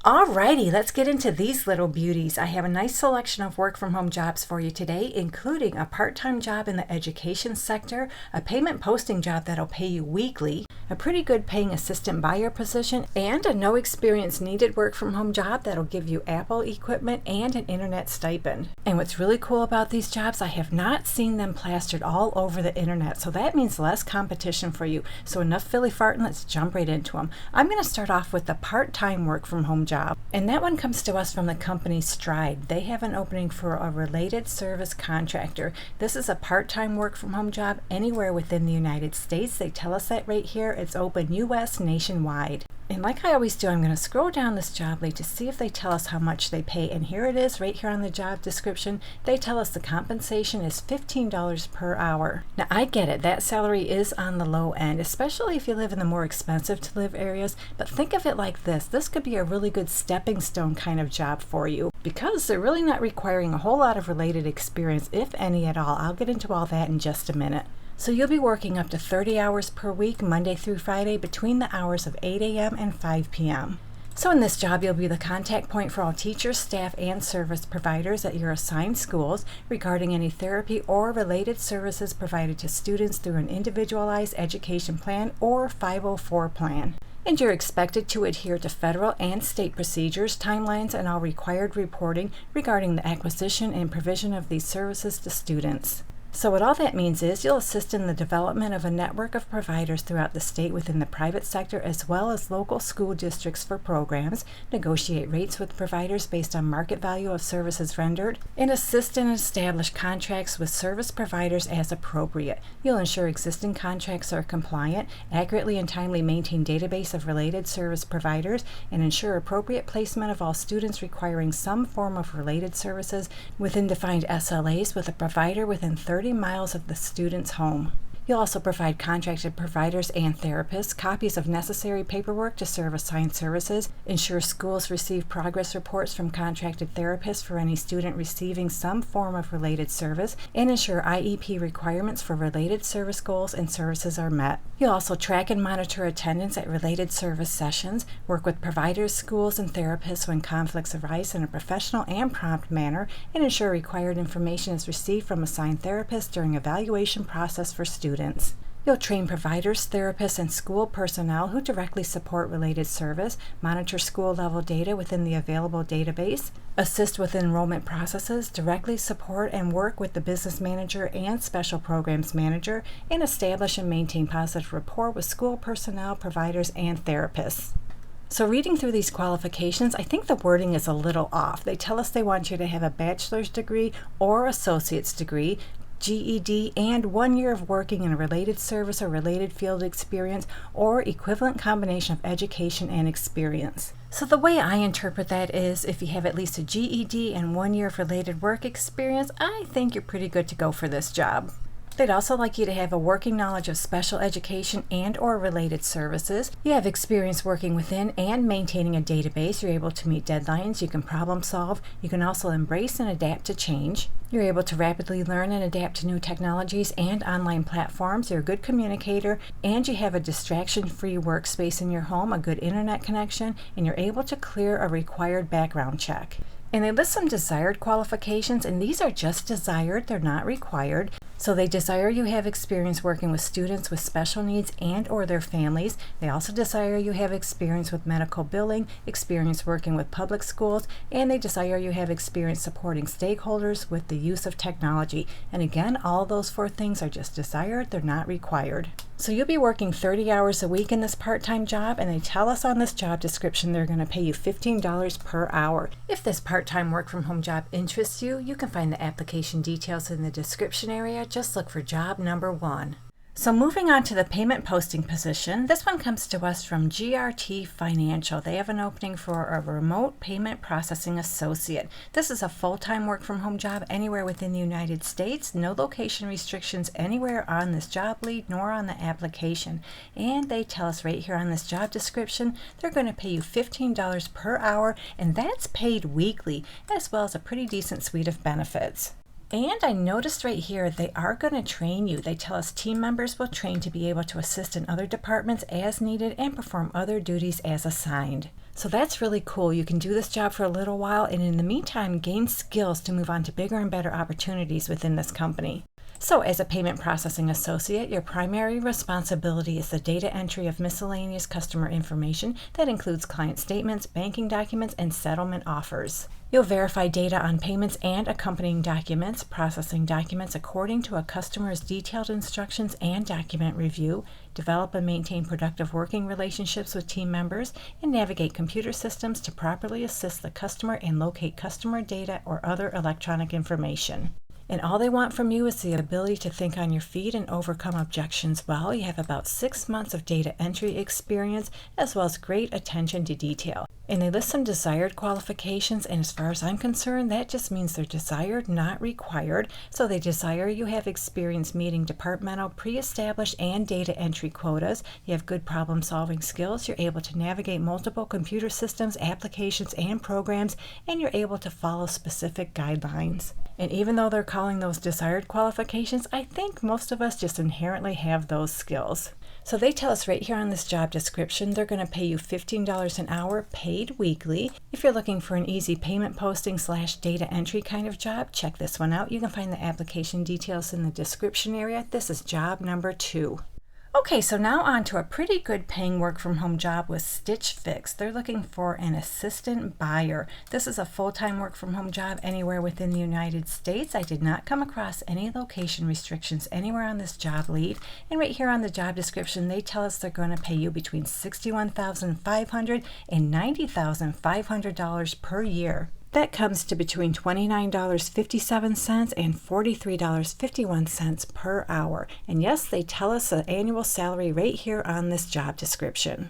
Alrighty, let's get into these little beauties. I have a nice selection of work from home jobs for you today, including a part-time job in the education sector, a payment posting job that'll pay you weekly, a pretty good paying assistant buyer position, and a no experience needed work from home job that'll give you Apple equipment and an internet stipend. And what's really cool about these jobs, I have not seen them plastered all over the internet, so that means less competition for you. So enough filly farting, let's jump right into them. I'm going to start off with the part-time work from home job. And that one comes to us from the company Stride. They have an opening for a related service contractor. This is a part-time work from home job anywhere within the United States. They tell us that right here. It's open U.S. nationwide. And like I always do, I'm going to scroll down this job lead to see if they tell us how much they pay. And here it is right here on the job description. They tell us the compensation is $15 per hour. Now I get it, that salary is on the low end, especially if you live in the more expensive to live areas. But think of it like this. This could be a really good stepping stone kind of job for you because they're really not requiring a whole lot of related experience, if any at all. I'll get into all that in just a minute. So you'll be working up to 30 hours per week, Monday through Friday, between the hours of 8 a.m. and 5 p.m. So in this job, you'll be the contact point for all teachers, staff, and service providers at your assigned schools regarding any therapy or related services provided to students through an individualized education plan or 504 plan. And you're expected to adhere to federal and state procedures, timelines, and all required reporting regarding the acquisition and provision of these services to students. So what all that means is you'll assist in the development of a network of providers throughout the state within the private sector as well as local school districts for programs, negotiate rates with providers based on market value of services rendered, and assist and establish contracts with service providers as appropriate. You'll ensure existing contracts are compliant, accurately and timely maintain database of related service providers, and ensure appropriate placement of all students requiring some form of related services within defined SLAs with a provider within 30 miles of the student's home. You'll also provide contracted providers and therapists copies of necessary paperwork to serve assigned services, ensure schools receive progress reports from contracted therapists for any student receiving some form of related service, and ensure IEP requirements for related service goals and services are met. You'll also track and monitor attendance at related service sessions, work with providers, schools, and therapists when conflicts arise in a professional and prompt manner, and ensure required information is received from assigned therapists during evaluation process for students. You'll train providers, therapists, and school personnel who directly support related service, monitor school-level data within the available database, assist with enrollment processes, directly support and work with the business manager and special programs manager, and establish and maintain positive rapport with school personnel, providers, and therapists. So reading through these qualifications, I think the wording is a little off. They tell us they want you to have a bachelor's degree or associate's degree, GED, and 1 year of working in a related service or related field experience or equivalent combination of education and experience. So the way I interpret that is if you have at least a GED and 1 year of related work experience, I think you're pretty good to go for this job. They'd also like you to have a working knowledge of special education and or related services. You have experience working within and maintaining a database. You're able to meet deadlines. You can problem solve. You can also embrace and adapt to change. You're able to rapidly learn and adapt to new technologies and online platforms. You're a good communicator, and you have a distraction-free workspace in your home, a good internet connection, and you're able to clear a required background check. And they list some desired qualifications, and these are just desired, they're not required. So they desire you have experience working with students with special needs and or their families. They also desire you have experience with medical billing, experience working with public schools, and they desire you have experience supporting stakeholders with the use of technology. And again, all those 4 things are just desired, they're not required. So you'll be working 30 hours a week in this part-time job, and they tell us on this job description they're going to pay you $15 per hour. If this part-time work from home job interests you, you can find the application details in the description area. Just look for job number 1. So moving on to the payment posting position, this one comes to us from GRT Financial. They have an opening for a remote payment processing associate. This is a full-time work from home job anywhere within the United States. No location restrictions anywhere on this job lead nor on the application. And they tell us right here on this job description, they're going to pay you $15 per hour, and that's paid weekly, as well as a pretty decent suite of benefits. And I noticed right here, they are going to train you. They tell us team members will train to be able to assist in other departments as needed and perform other duties as assigned. So that's really cool. You can do this job for a little while and in the meantime gain skills to move on to bigger and better opportunities within this company. So as a payment processing associate, your primary responsibility is the data entry of miscellaneous customer information that includes client statements, banking documents, and settlement offers. You'll verify data on payments and accompanying documents, processing documents according to a customer's detailed instructions and document review, develop and maintain productive working relationships with team members, and navigate computer systems to properly assist the customer and locate customer data or other electronic information. And all they want from you is the ability to think on your feet and overcome objections well. You have about 6 months of data entry experience as well as great attention to detail. And they list some desired qualifications, and as far as I'm concerned, that just means they're desired, not required. So they desire you have experience meeting departmental, pre-established, and data entry quotas. You have good problem-solving skills. You're able to navigate multiple computer systems, applications, and programs, and you're able to follow specific guidelines. And even though they're calling those desired qualifications, I think most of us just inherently have those skills. So they tell us right here on this job description, they're going to pay you $15 an hour paid weekly. If you're looking for an easy payment posting / data entry kind of job, check this one out. You can find the application details in the description area. This is job number 2. Okay, so now on to a pretty good paying work from home job with Stitch Fix. They're looking for an assistant buyer. This is a full-time work from home job anywhere within the United States. I did not come across any location restrictions anywhere on this job lead. And right here on the job description, they tell us they're going to pay you between $61,500 and $90,500 per year. That comes to between $29.57 and $43.51 per hour. And yes, they tell us the annual salary right here on this job description.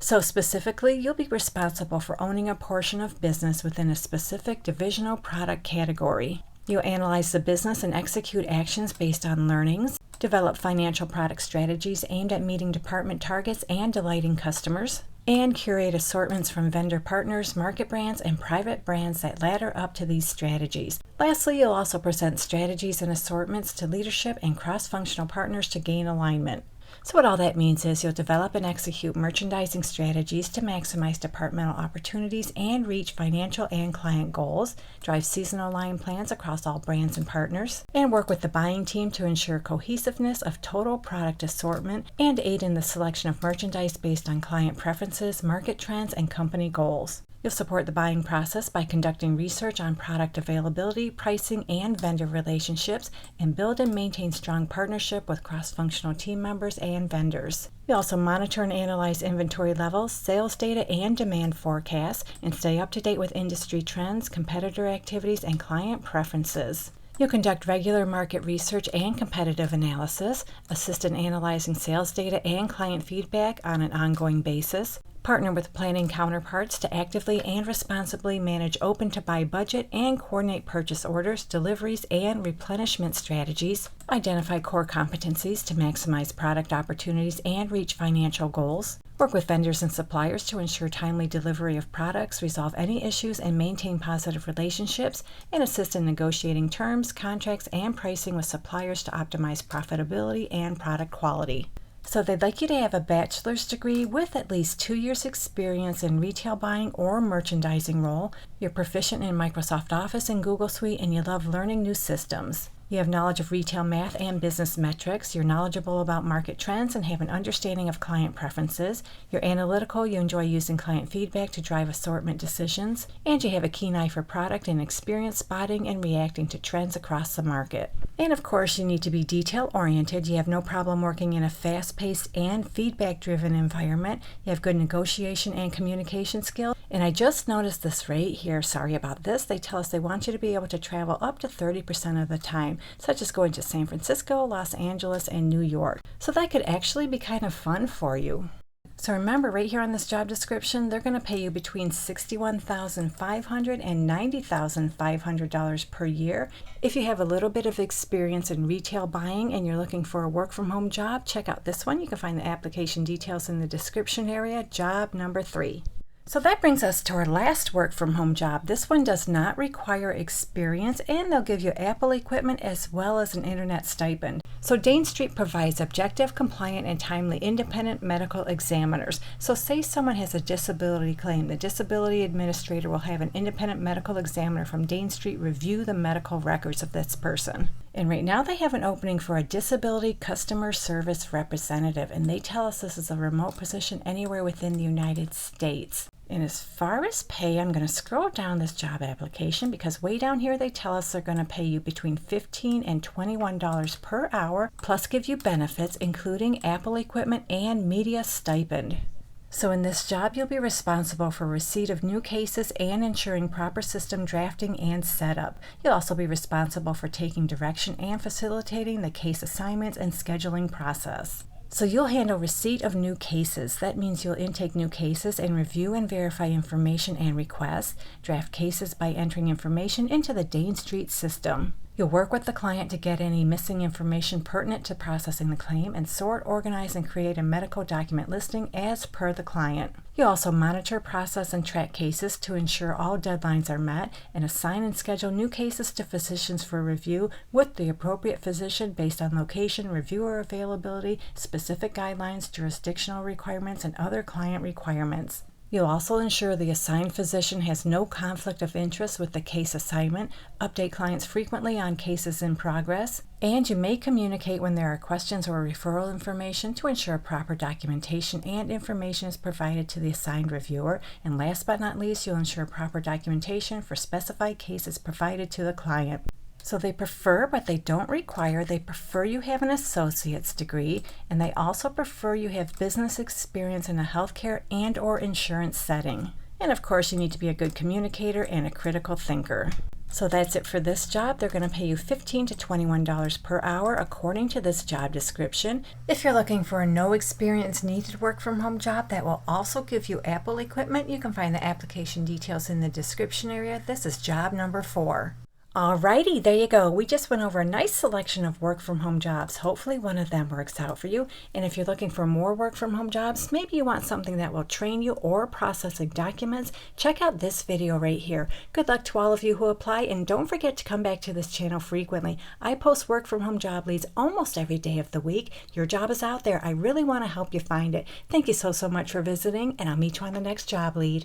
So specifically, you'll be responsible for owning a portion of business within a specific divisional product category. You'll analyze the business and execute actions based on learnings, develop financial product strategies aimed at meeting department targets and delighting customers, and curate assortments from vendor partners, market brands, and private brands that ladder up to these strategies. Lastly, you'll also present strategies and assortments to leadership and cross-functional partners to gain alignment. So what all that means is you'll develop and execute merchandising strategies to maximize departmental opportunities and reach financial and client goals, drive seasonal line plans across all brands and partners, and work with the buying team to ensure cohesiveness of total product assortment and aid in the selection of merchandise based on client preferences, market trends, and company goals. You'll support the buying process by conducting research on product availability, pricing, and vendor relationships, and build and maintain strong partnership with cross-functional team members and vendors. You also monitor and analyze inventory levels, sales data, and demand forecasts, and stay up to date with industry trends, competitor activities, and client preferences. You'll conduct regular market research and competitive analysis, assist in analyzing sales data and client feedback on an ongoing basis, partner with planning counterparts to actively and responsibly manage open-to-buy budget and coordinate purchase orders, deliveries, and replenishment strategies, identify core competencies to maximize product opportunities and reach financial goals, work with vendors and suppliers to ensure timely delivery of products, resolve any issues, and maintain positive relationships, and assist in negotiating terms, contracts, and pricing with suppliers to optimize profitability and product quality. So they'd like you to have a bachelor's degree with at least 2 years experience in retail buying or merchandising role. You're proficient in Microsoft Office and Google Suite, and you love learning new systems. You have knowledge of retail math and business metrics. You're knowledgeable about market trends and have an understanding of client preferences. You're analytical. You enjoy using client feedback to drive assortment decisions. And you have a keen eye for product and experience spotting and reacting to trends across the market. And of course, you need to be detail-oriented. You have no problem working in a fast-paced and feedback-driven environment. You have good negotiation and communication skills. And I just noticed this right here. Sorry about this. They tell us they want you to be able to travel up to 30% of the time, such as going to San Francisco, Los Angeles, and New York. So that could actually be kind of fun for you. So remember, right here on this job description, they're going to pay you between $61,500 and $90,500 per year. If you have a little bit of experience in retail buying and you're looking for a work-from-home job, check out this one. You can find the application details in the description area, job number 3. So that brings us to our last work-from-home job. This one does not require experience, and they'll give you Apple equipment as well as an internet stipend. So Dane Street provides objective, compliant, and timely independent medical examiners. So say someone has a disability claim, the disability administrator will have an independent medical examiner from Dane Street review the medical records of this person. And right now they have an opening for a disability customer service representative, and they tell us this is a remote position anywhere within the United States. And as far as pay, I'm going to scroll down this job application because way down here they tell us they're going to pay you between $15 and $21 per hour, plus give you benefits including Apple equipment and media stipend. So in this job, you'll be responsible for receipt of new cases and ensuring proper system drafting and setup. You'll also be responsible for taking direction and facilitating the case assignments and scheduling process. So you'll handle receipt of new cases. That means you'll intake new cases and review and verify information and requests, draft cases by entering information into the Dane Street system. You'll work with the client to get any missing information pertinent to processing the claim and sort, organize, and create a medical document listing as per the client. You'll also monitor, process, and track cases to ensure all deadlines are met and assign and schedule new cases to physicians for review with the appropriate physician based on location, reviewer availability, specific guidelines, jurisdictional requirements, and other client requirements. You'll also ensure the assigned physician has no conflict of interest with the case assignment, update clients frequently on cases in progress, and you may communicate when there are questions or referral information to ensure proper documentation and information is provided to the assigned reviewer. And last but not least, you'll ensure proper documentation for specified cases provided to the client. So they prefer, but they don't require, they prefer you have an associate's degree, and they also prefer you have business experience in a healthcare and or insurance setting. And of course, you need to be a good communicator and a critical thinker. So that's it for this job. They're going to pay you $15 to $21 per hour according to this job description. If you're looking for a no experience needed work from home job that will also give you Apple equipment, you can find the application details in the description area. This is job number 4. Alrighty, there you go. We just went over a nice selection of work from home jobs. Hopefully one of them works out for you. And if you're looking for more work from home jobs, maybe you want something that will train you or processing documents, check out this video right here. Good luck to all of you who apply, and don't forget to come back to this channel frequently. I post work from home job leads almost every day of the week. Your job is out there. I really want to help you find it. Thank you so much for visiting, and I'll meet you on the next job lead.